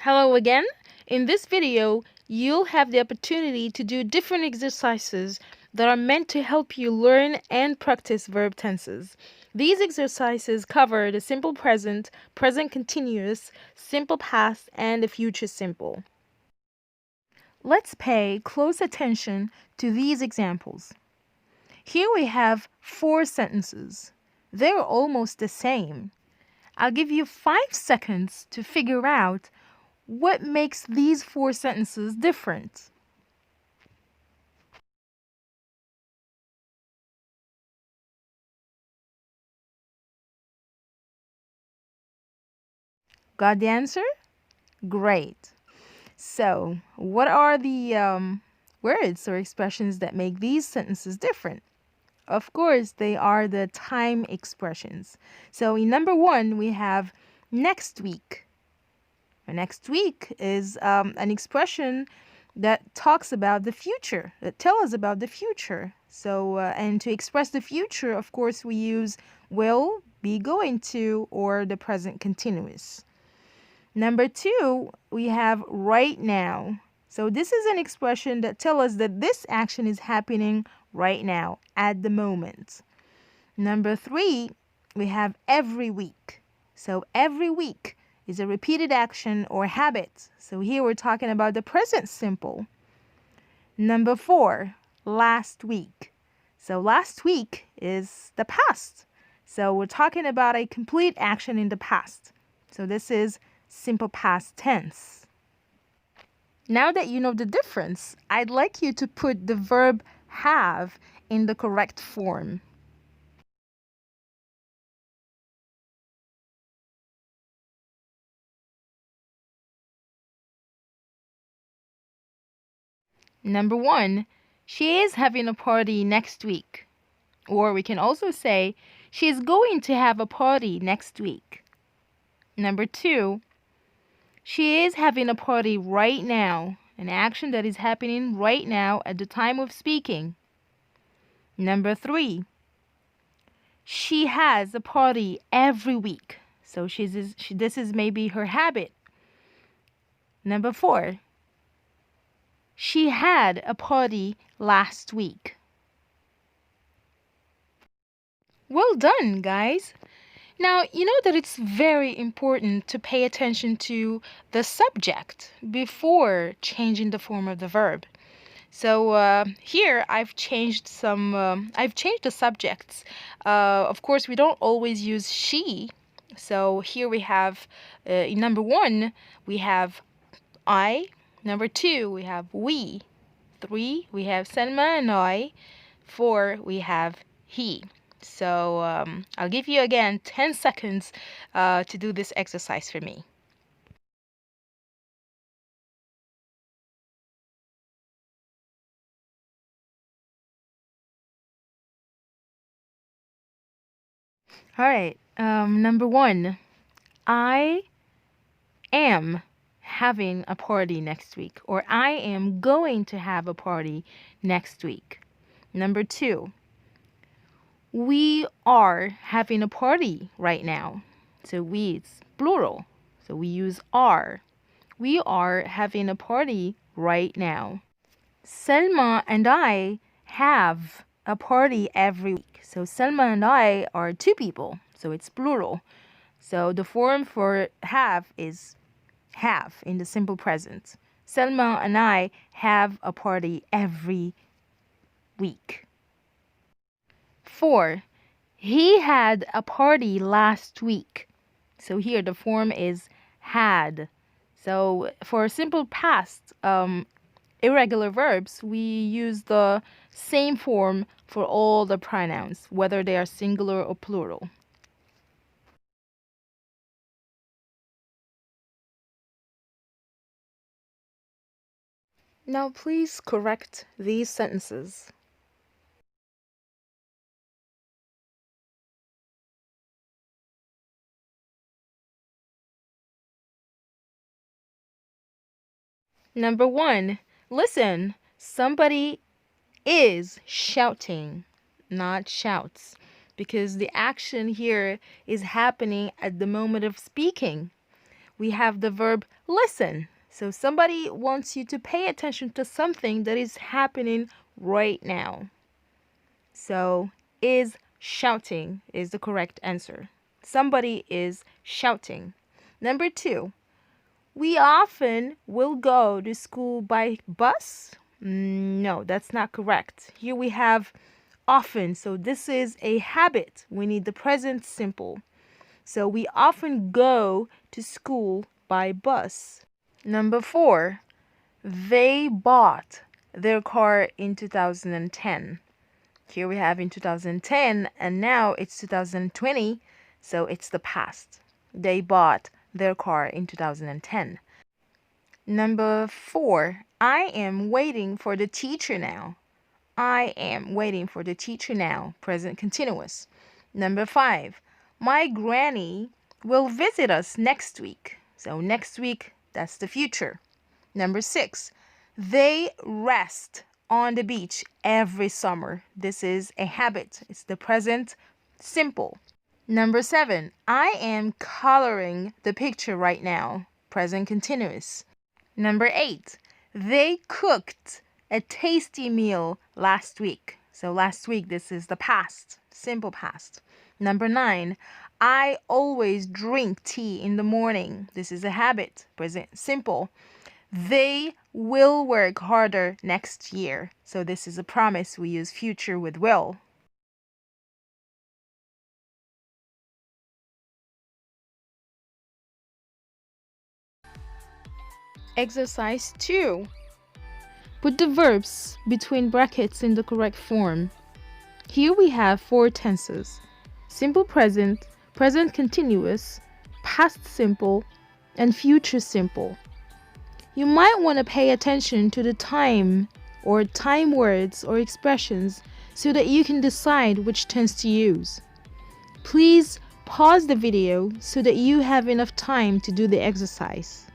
Hello again. In this video, you'll have the opportunity to do different exercises that are meant to help you learn and practice verb tenses. These exercises cover the simple present, present continuous, simple past, and the future simple. Let's pay close attention to these examples. Here we have 4 sentences. They're almost the same. I'll give you 5 seconds to figure out what makes these 4 sentences different. Got the answer? Great. So, what are the words or expressions that make these sentences different? Of course, they are the time expressions. So, in number 1, we have next week. Next week is an expression that talks about the future, that tells us about the future. So, and to express the future, of course, we use will, be, going to, or the present continuous. Number 2, we have right now. So this is an expression that tells us that this action is happening right now, at the moment. Number 3, we have every week. So every week is a repeated action or habit. So here we're talking about the present simple. Number 4, last week. So last week is the past. So we're talking about a complete action in the past. So this is simple past tense. Now that you know the difference, I'd like you to put the verb have in the correct form. Number 1, she is having a party next week. Or we can also say, she is going to have a party next week. Number 2, she is having a party right now, an action that is happening right now at the time of speaking. Number 3, she has a party every week. So this is maybe her habit. Number 4, she had a party last week. Well done, guys. Now, you know that it's very important to pay attention to the subject before changing the form of the verb. So here I've changed the subjects. Of course, we don't always use she. So here we have, in number 1, we have I. Number 2, we have we. 3, we have Selma and I. 4, we have he. So I'll give you again 10 seconds to do this exercise for me. All right. Number 1, I am having a party next week, or I am going to have a party next week. Number 2, we are having a party right now. So we, it's plural. So we use are. We are having a party right now. Selma and I have a party every week. So Selma and I are 2 people. So it's plural. So the form for have is have in the simple present. Selma and I have a party every week. 4, he had a party last week. So here the form is had. So for simple past irregular verbs, we use the same form for all the pronouns, whether they are singular or plural. Now please correct these sentences. Number 1, listen, somebody is shouting, not shouts, because the action here is happening at the moment of speaking. we have the verb listen. So somebody wants you to pay attention to something that is happening right now. So is shouting is the correct answer. Somebody is shouting. Number 2, we often will go to school by bus. No, that's not correct. Here we have often. So this is a habit. We need the present simple. So we often go to school by bus. Number 4, they bought their car in 2010. Here we have in 2010 and now it's 2020, so it's the past. They bought their car in 2010. Number 4, I am waiting for the teacher now. I am waiting for the teacher now, present continuous. Number 5, my granny will visit us next week. So next week, that's the future. Number 6, they rest on the beach every summer. This is a habit. It's the present simple. Number 7, I am coloring the picture right now. Present continuous. Number 8, they cooked a tasty meal last week. So last week, this is the past, simple past. Number 9, I always drink tea in the morning. This is a habit, present simple. They will work harder next year. So this is a promise. We use future with will. Exercise 2. Put the verbs between brackets in the correct form. Here we have 4 tenses: simple present, present continuous, past simple, and future simple. You might want to pay attention to the time or time words or expressions so that you can decide which tense to use. Please pause the video so that you have enough time to do the exercise.